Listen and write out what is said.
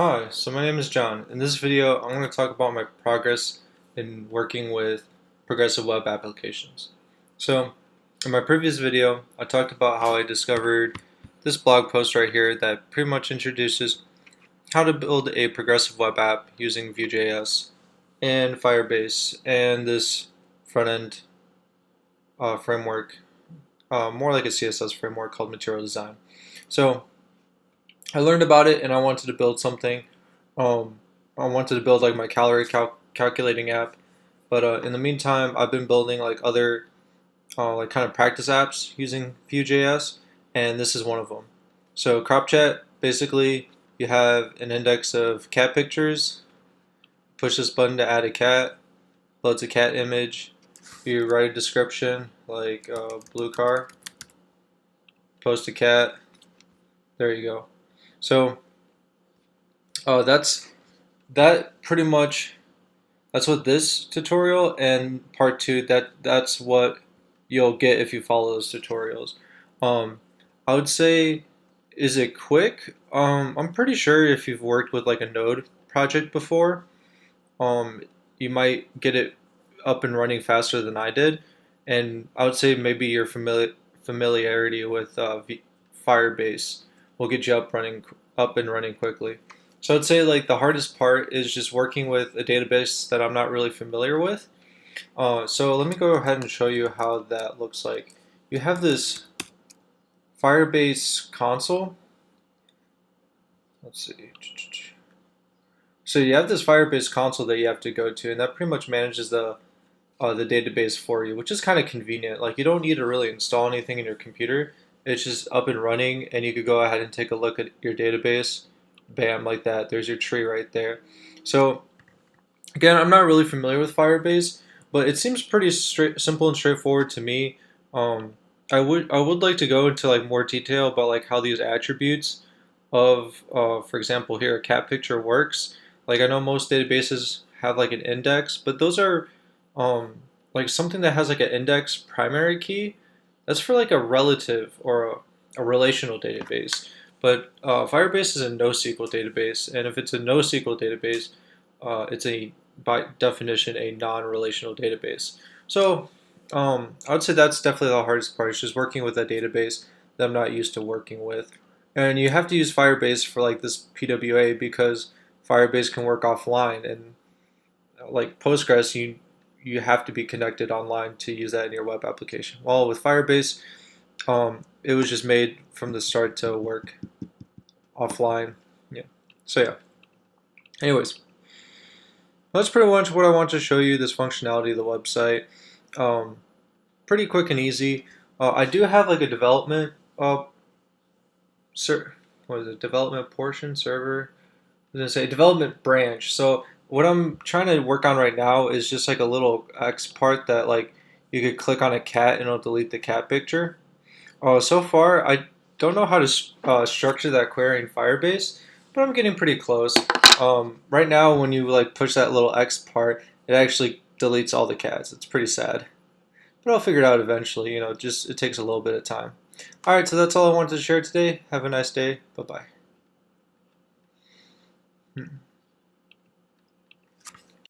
Hi, so my name is John. In this video, I'm going to talk about my progress in working with progressive web applications. So, in my previous video, I talked about how I discovered this blog post right here that pretty much introduces how to build a progressive web app using Vue.js and Firebase and this front-end framework, more like a CSS framework called Material Design. So, I learned about it and I wanted to build something. I wanted to build like my calorie calculating app, but in the meantime, I've been building like other like kind of practice apps using Vue.js, and this is one of them. So CropChat, basically, you have an index of cat pictures. Push this button to add a cat. Loads a cat image. You write a description like blue car. Post a cat. There you go. So that pretty much that's what this tutorial and part two that's what you'll get if you follow those tutorials. Um, I would say, is it quick? I'm pretty sure if you've worked with like a Node project before, um, you might get it up and running faster than I did. And I would say maybe your familiarity with Firebase will get you up and running quickly. So I'd say like the hardest part is just working with a database that I'm not really familiar with. So let me go ahead and show you how that looks like. You have this Firebase console. Let's see. So you have this Firebase console that you have to go to, and that pretty much manages the database for you, which is kind of convenient. Like you don't need to really install anything in your computer. It's just up and running, and you could go ahead and take a look at your database. Bam, like that. There's your tree right there. So again, I'm not really familiar with Firebase, but it seems pretty simple and straightforward to me. Um, I would like to go into like more detail about like how these attributes of, for example, here a cat picture works. Like I know most databases have like an index, but those are like something that has like an index primary key. That's for like a relative or a relational database. But Firebase is a NoSQL database, and if it's a NoSQL database, it's a by definition a non-relational database. So I would say that's definitely the hardest part. Is just working with a database that I'm not used to working with, and you have to use Firebase for like this PWA because Firebase can work offline, and like Postgres, you have to be connected online to use that in your web application. While with Firebase, it was just made from the start to work offline. Yeah. So yeah. Anyways, that's pretty much what I want to show you. This functionality of the website. Um, Pretty quick and easy. I do have like a development what is it? Development portion server. I was gonna say development branch. So what I'm trying to work on right now is just like a little X part that like you could click on a cat and it'll delete the cat picture. So far, I don't know how to structure that query in Firebase, but I'm getting pretty close. Right now, when you like push that little X part, it actually deletes all the cats. It's pretty sad, but I'll figure it out eventually. Just it takes a little bit of time. All right, so that's all I wanted to share today. Have a nice day. Bye bye.